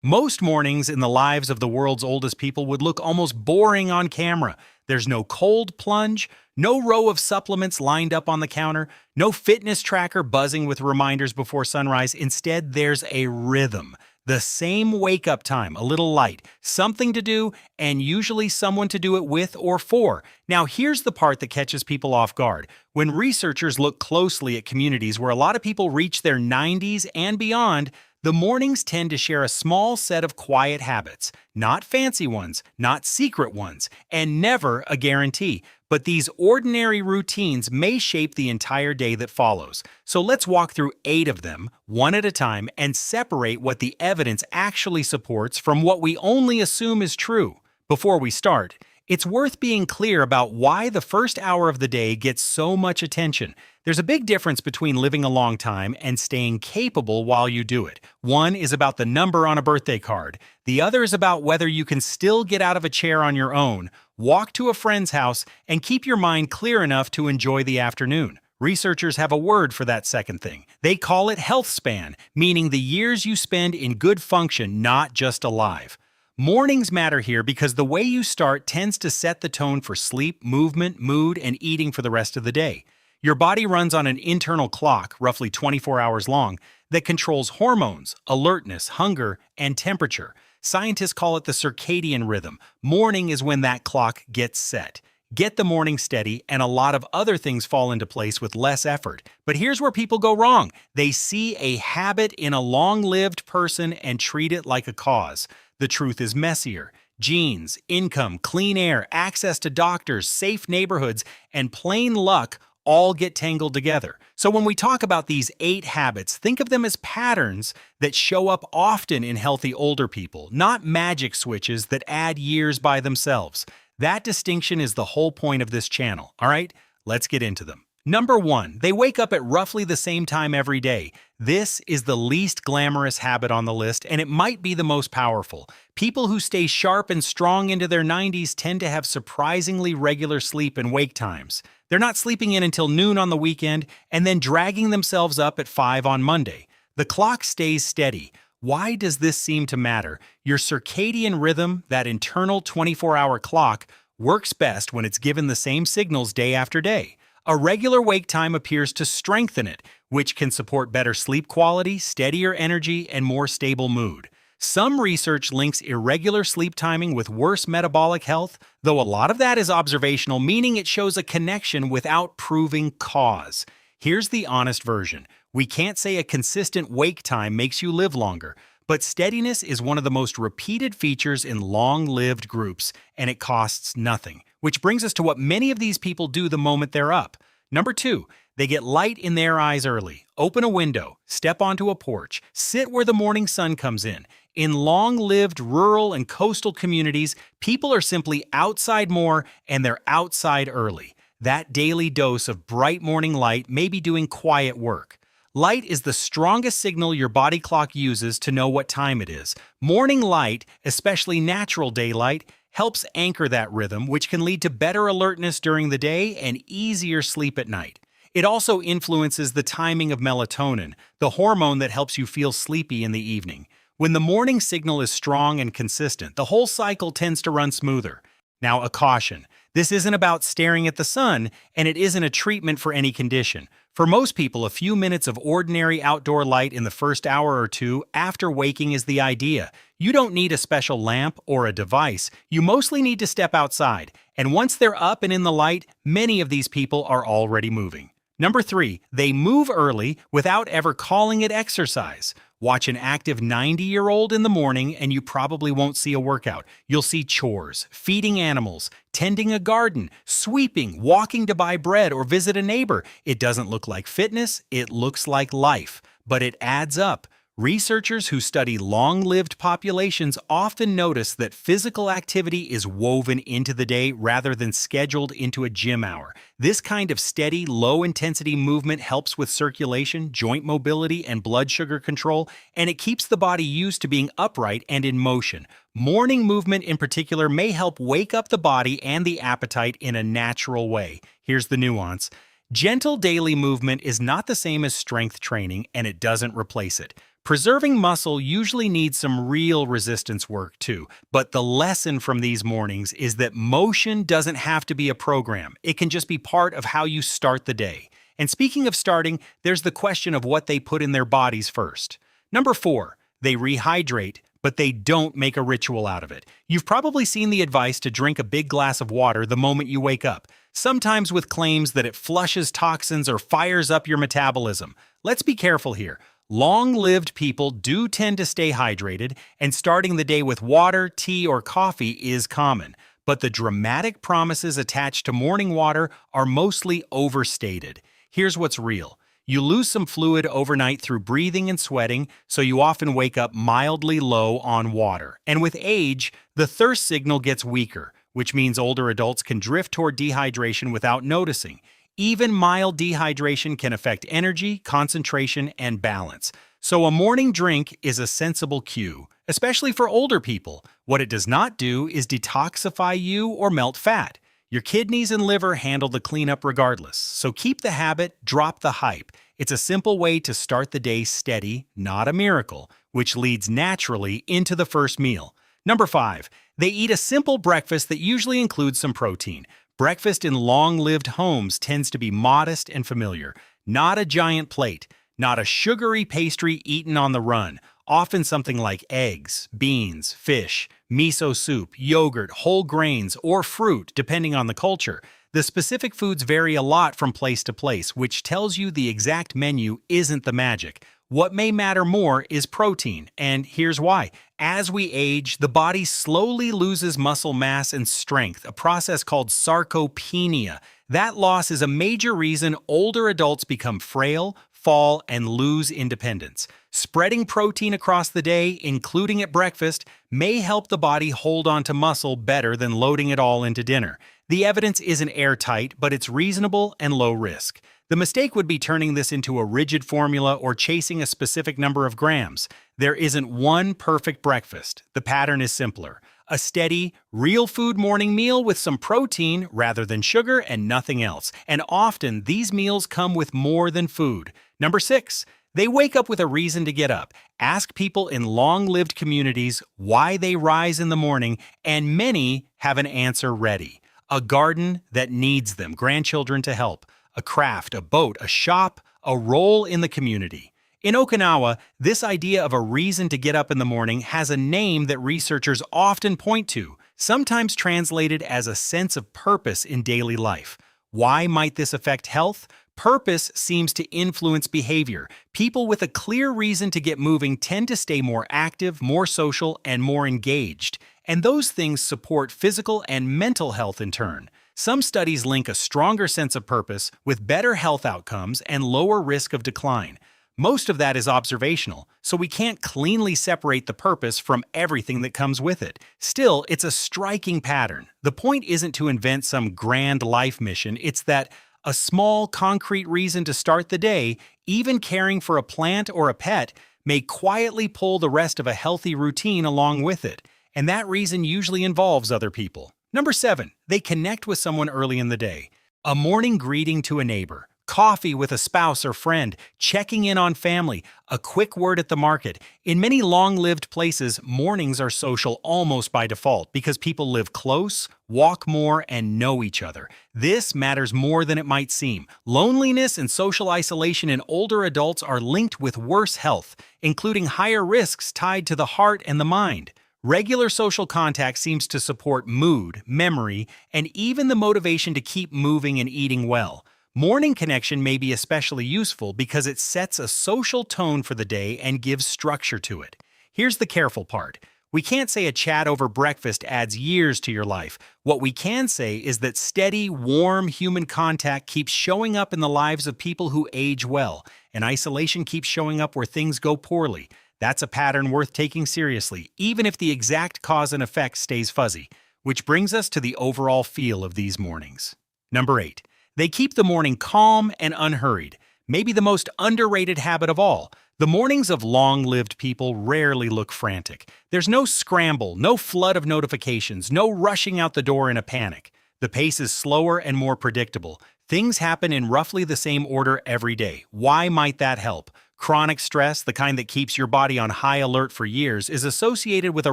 Most mornings in the lives of the world's oldest people would look almost boring on camera. There's no cold plunge, no row of supplements lined up on the counter, no fitness tracker buzzing with reminders before sunrise. Instead, there's a rhythm. The same wake up time, a little light, something to do, and usually someone to do it with or for. Now, here's the part that catches people off guard. When researchers look closely at communities where a lot of people reach their 90s and beyond, the mornings tend to share a small set of quiet habits, not fancy ones, not secret ones, and never a guarantee. But these ordinary routines may shape the entire day that follows. So let's walk through 8 of them, one at a time, and separate what the evidence actually supports from what we only assume is true. Before we start, it's worth being clear about why the first hour of the day gets so much attention. There's a big difference between living a long time and staying capable while you do it. One is about the number on a birthday card. The other is about whether you can still get out of a chair on your own, walk to a friend's house, and keep your mind clear enough to enjoy the afternoon. Researchers have a word for that second thing. They call it health span, meaning the years you spend in good function, not just alive. Mornings matter here because the way you start tends to set the tone for sleep, movement, mood, and eating for the rest of the day. Your body runs on an internal clock, roughly 24 hours long, that controls hormones, alertness, hunger, and temperature. Scientists call it the circadian rhythm. Morning is when that clock gets set. Get the morning steady, and a lot of other things fall into place with less effort. But here's where people go wrong. They see a habit in a long-lived person and treat it like a cause. The truth is messier. Genes, income, clean air, access to doctors, safe neighborhoods, and plain luck all get tangled together. So when we talk about these 8 habits, think of them as patterns that show up often in healthy older people, not magic switches that add years by themselves. That distinction is the whole point of this channel, all right? Let's get into them. Number 1, they wake up at roughly the same time every day. This is the least glamorous habit on the list, and it might be the most powerful. People who stay sharp and strong into their 90s tend to have surprisingly regular sleep and wake times. They're not sleeping in until noon on the weekend and then dragging themselves up at 5 on Monday. The clock stays steady. Why does this seem to matter? Your circadian rhythm, that internal 24-hour clock, works best when it's given the same signals day after day. A regular wake time appears to strengthen it, which can support better sleep quality, steadier energy, and more stable mood. Some research links irregular sleep timing with worse metabolic health, though a lot of that is observational, meaning it shows a connection without proving cause. Here's the honest version. We can't say a consistent wake time makes you live longer, but steadiness is one of the most repeated features in long-lived groups, and it costs nothing. Which brings us to what many of these people do the moment they're up. Number 2, they get light in their eyes early. Open a window, step onto a porch, sit where the morning sun comes in. In long-lived rural and coastal communities, people are simply outside more and they're outside early. That daily dose of bright morning light may be doing quiet work. Light is the strongest signal your body clock uses to know what time it is. Morning light, especially natural daylight, helps anchor that rhythm, which can lead to better alertness during the day and easier sleep at night. It also influences the timing of melatonin, the hormone that helps you feel sleepy in the evening. When the morning signal is strong and consistent, the whole cycle tends to run smoother. Now, a caution. This isn't about staring at the sun, and it isn't a treatment for any condition. For most people, a few minutes of ordinary outdoor light in the first hour or two after waking is the idea. You don't need a special lamp or a device. You mostly need to step outside. And once they're up and in the light, many of these people are already moving. Number 3, they move early without ever calling it exercise. Watch an active 90-year-old in the morning and you probably won't see a workout. You'll see chores, feeding animals, tending a garden, sweeping, walking to buy bread or visit a neighbor. It doesn't look like fitness, it looks like life, but it adds up. Researchers who study long-lived populations often notice that physical activity is woven into the day rather than scheduled into a gym hour. This kind of steady, low-intensity movement helps with circulation, joint mobility, and blood sugar control, and it keeps the body used to being upright and in motion. Morning movement in particular may help wake up the body and the appetite in a natural way. Here's the nuance. Gentle daily movement is not the same as strength training, and it doesn't replace it. Preserving muscle usually needs some real resistance work too, but the lesson from these mornings is that motion doesn't have to be a program. It can just be part of how you start the day. And speaking of starting, there's the question of what they put in their bodies first. Number 4, they rehydrate, but they don't make a ritual out of it. You've probably seen the advice to drink a big glass of water the moment you wake up, sometimes with claims that it flushes toxins or fires up your metabolism. Let's be careful here. Long-lived people do tend to stay hydrated, and starting the day with water, tea, or coffee is common. But the dramatic promises attached to morning water are mostly overstated. Here's what's real. You lose some fluid overnight through breathing and sweating, so you often wake up mildly low on water. And with age, the thirst signal gets weaker, which means older adults can drift toward dehydration without noticing. Even mild dehydration can affect energy, concentration, and balance. So a morning drink is a sensible cue, especially for older people. What it does not do is detoxify you or melt fat. Your kidneys and liver handle the cleanup regardless, so keep the habit, drop the hype. It's a simple way to start the day steady, not a miracle, which leads naturally into the first meal. Number 5, they eat a simple breakfast that usually includes some protein. Breakfast in long-lived homes tends to be modest and familiar, not a giant plate, not a sugary pastry eaten on the run, often something like eggs, beans, fish, miso soup, yogurt, whole grains, or fruit, depending on the culture. The specific foods vary a lot from place to place, which tells you the exact menu isn't the magic. What may matter more is protein, and here's why. As we age, the body slowly loses muscle mass and strength, a process called sarcopenia. That loss is a major reason older adults become frail, fall, and lose independence. Spreading protein across the day, including at breakfast, may help the body hold on to muscle better than loading it all into dinner. The evidence isn't airtight, but it's reasonable and low risk. The mistake would be turning this into a rigid formula or chasing a specific number of grams. There isn't one perfect breakfast. The pattern is simpler. A steady, real food morning meal with some protein rather than sugar and nothing else. And often, these meals come with more than food. Number 6, they wake up with a reason to get up. Ask people in long-lived communities why they rise in the morning, and many have an answer ready. A garden that needs them, grandchildren to help. A craft, a boat, a shop, a role in the community. In Okinawa, this idea of a reason to get up in the morning has a name that researchers often point to, sometimes translated as a sense of purpose in daily life. Why might this affect health? Purpose seems to influence behavior. People with a clear reason to get moving tend to stay more active, more social, and more engaged. And those things support physical and mental health in turn. Some studies link a stronger sense of purpose with better health outcomes and lower risk of decline. Most of that is observational, so we can't cleanly separate the purpose from everything that comes with it. Still, it's a striking pattern. The point isn't to invent some grand life mission, it's that a small, concrete reason to start the day, even caring for a plant or a pet, may quietly pull the rest of a healthy routine along with it. And that reason usually involves other people. Number 7, they connect with someone early in the day. A morning greeting to a neighbor, coffee with a spouse or friend, checking in on family, a quick word at the market. In many long-lived places, mornings are social almost by default because people live close, walk more, and know each other. This matters more than it might seem. Loneliness and social isolation in older adults are linked with worse health, including higher risks tied to the heart and the mind. Regular social contact seems to support mood, memory, and even the motivation to keep moving and eating well. Morning connection may be especially useful because it sets a social tone for the day and gives structure to it. Here's the careful part. We can't say a chat over breakfast adds years to your life. What we can say is that steady, warm human contact keeps showing up in the lives of people who age well, and isolation keeps showing up where things go poorly. That's a pattern worth taking seriously, even if the exact cause and effect stays fuzzy. Which brings us to the overall feel of these mornings. Number 8, they keep the morning calm and unhurried. Maybe the most underrated habit of all. The mornings of long-lived people rarely look frantic. There's no scramble, no flood of notifications, no rushing out the door in a panic. The pace is slower and more predictable. Things happen in roughly the same order every day. Why might that help? Chronic stress, the kind that keeps your body on high alert for years, is associated with a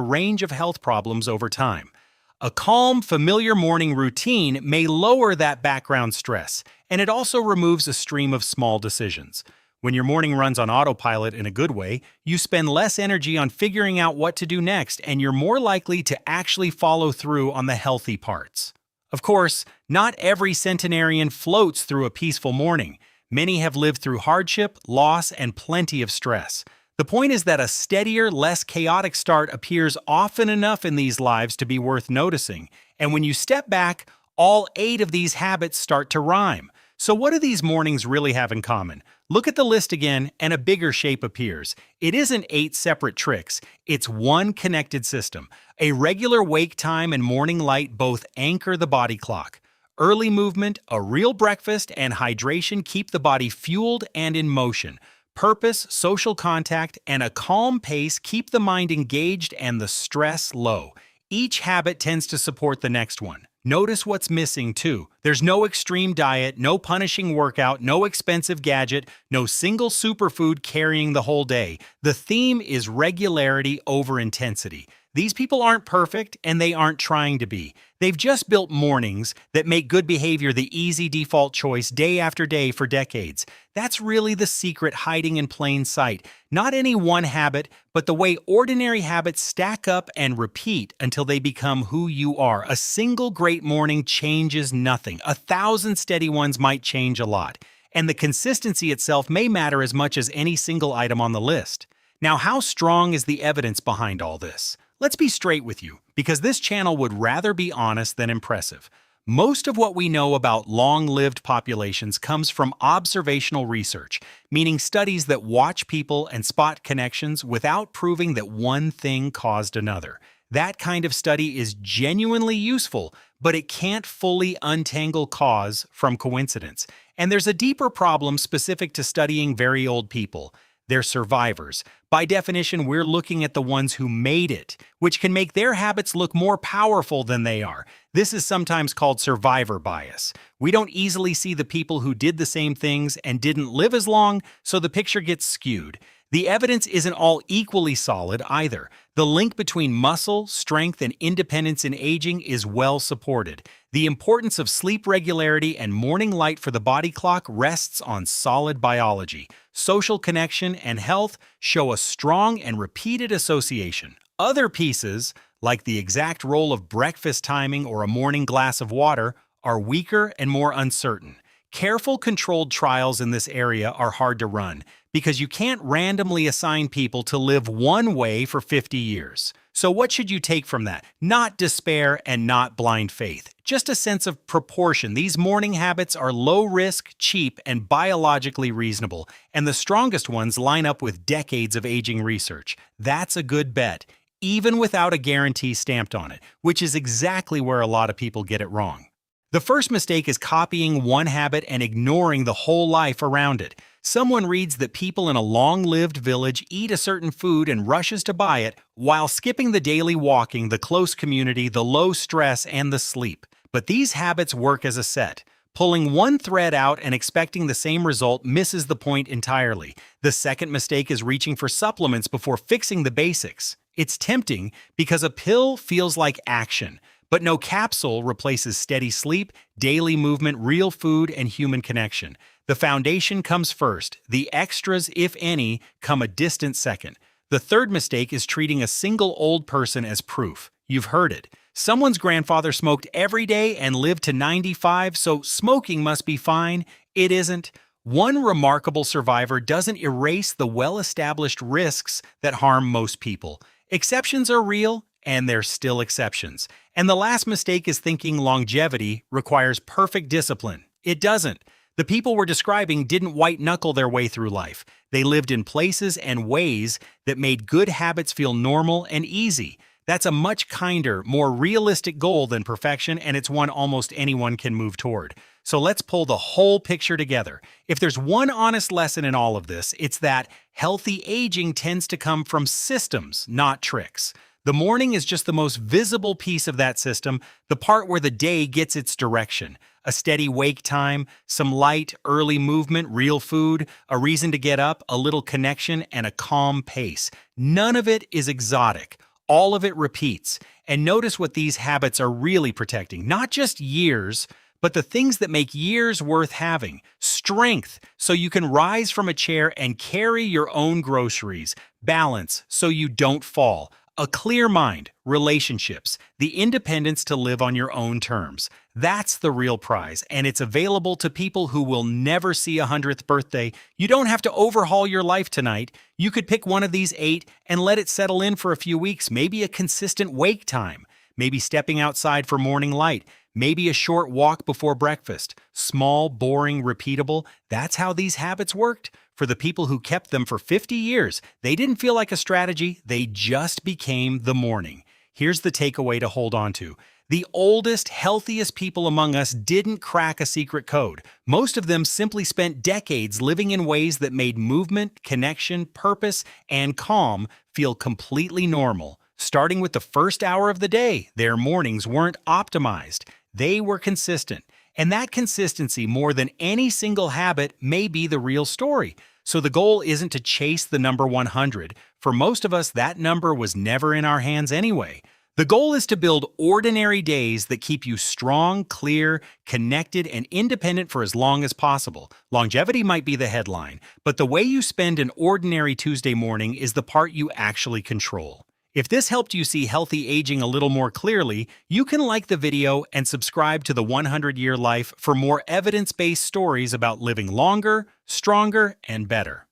range of health problems over time. A calm, familiar morning routine may lower that background stress, and it also removes a stream of small decisions. When your morning runs on autopilot in a good way, you spend less energy on figuring out what to do next, and you're more likely to actually follow through on the healthy parts. Of course, not every centenarian floats through a peaceful morning. Many have lived through hardship, loss, and plenty of stress. The point is that a steadier, less chaotic start appears often enough in these lives to be worth noticing. And when you step back, all 8 of these habits start to rhyme. So what do these mornings really have in common? Look at the list again, and a bigger shape appears. It isn't 8 separate tricks, it's one connected system. A regular wake time and morning light both anchor the body clock. Early movement, a real breakfast, and hydration keep the body fueled and in motion. Purpose, social contact, and a calm pace keep the mind engaged and the stress low. Each habit tends to support the next one. Notice what's missing, too. There's no extreme diet, no punishing workout, no expensive gadget, no single superfood carrying the whole day. The theme is regularity over intensity. These people aren't perfect, and they aren't trying to be. They've just built mornings that make good behavior the easy default choice day after day for decades. That's really the secret hiding in plain sight. Not any one habit, but the way ordinary habits stack up and repeat until they become who you are. A single great morning changes nothing. 1,000 steady ones might change a lot. And the consistency itself may matter as much as any single item on the list. Now, how strong is the evidence behind all this? Let's be straight with you, because this channel would rather be honest than impressive. Most of what we know about long-lived populations comes from observational research, meaning studies that watch people and spot connections without proving that one thing caused another. That kind of study is genuinely useful, but it can't fully untangle cause from coincidence. And there's a deeper problem specific to studying very old people. They're survivors. By definition, we're looking at the ones who made it, which can make their habits look more powerful than they are. This is sometimes called survivor bias. We don't easily see the people who did the same things and didn't live as long, so the picture gets skewed. The evidence isn't all equally solid either. The link between muscle, strength, and independence in aging is well supported. The importance of sleep regularity and morning light for the body clock rests on solid biology. Social connection and health show a strong and repeated association. Other pieces, like the exact role of breakfast timing or a morning glass of water, are weaker and more uncertain. Careful, controlled trials in this area are hard to run because you can't randomly assign people to live one way for 50 years. So what should you take from that? Not despair and not blind faith. Just a sense of proportion. These morning habits are low risk, cheap, and biologically reasonable, and the strongest ones line up with decades of aging research. That's a good bet, even without a guarantee stamped on it, which is exactly where a lot of people get it wrong. The first mistake is copying one habit and ignoring the whole life around it. Someone reads that people in a long-lived village eat a certain food and rushes to buy it while skipping the daily walking, the close community, the low stress, and the sleep. But these habits work as a set. Pulling one thread out and expecting the same result misses the point entirely. The second mistake is reaching for supplements before fixing the basics. It's tempting because a pill feels like action. But no capsule replaces steady sleep, daily movement, real food, and human connection. The foundation comes first. The extras, if any, come a distant second. The third mistake is treating a single old person as proof. You've heard it. Someone's grandfather smoked every day and lived to 95, so smoking must be fine. It isn't. One remarkable survivor doesn't erase the well-established risks that harm most people. Exceptions are real, and they're still exceptions. And the last mistake is thinking longevity requires perfect discipline. It doesn't. The people we're describing didn't white-knuckle their way through life. They lived in places and ways that made good habits feel normal and easy. That's a much kinder, more realistic goal than perfection, and it's one almost anyone can move toward. So let's pull the whole picture together. If there's one honest lesson in all of this, it's that healthy aging tends to come from systems, not tricks. The morning is just the most visible piece of that system, the part where the day gets its direction. A steady wake time, some light, early movement, real food, a reason to get up, a little connection, and a calm pace. None of it is exotic. All of it repeats. And notice what these habits are really protecting. Not just years, but the things that make years worth having. Strength, so you can rise from a chair and carry your own groceries. Balance, so you don't fall. A clear mind, relationships, the independence to live on your own terms. That's the real prize, and it's available to people who will never see a 100th birthday. You don't have to overhaul your life tonight. You could pick one of these 8 and let it settle in for a few weeks, maybe a consistent wake time, maybe stepping outside for morning light, maybe a short walk before breakfast. Small, boring, repeatable. That's how these habits worked. For the people who kept them for 50 years, they didn't feel like a strategy, they just became the morning. Here's the takeaway to hold on to. The oldest, healthiest people among us didn't crack a secret code. Most of them simply spent decades living in ways that made movement, connection, purpose, and calm feel completely normal. Starting with the first hour of the day, their mornings weren't optimized. They were consistent. And that consistency, more than any single habit, may be the real story. So the goal isn't to chase the number 100. For most of us, that number was never in our hands anyway. The goal is to build ordinary days that keep you strong, clear, connected, and independent for as long as possible. Longevity might be the headline, but the way you spend an ordinary Tuesday morning is the part you actually control. If this helped you see healthy aging a little more clearly, you can like the video and subscribe to the 100-Year Life for more evidence-based stories about living longer, stronger, and better.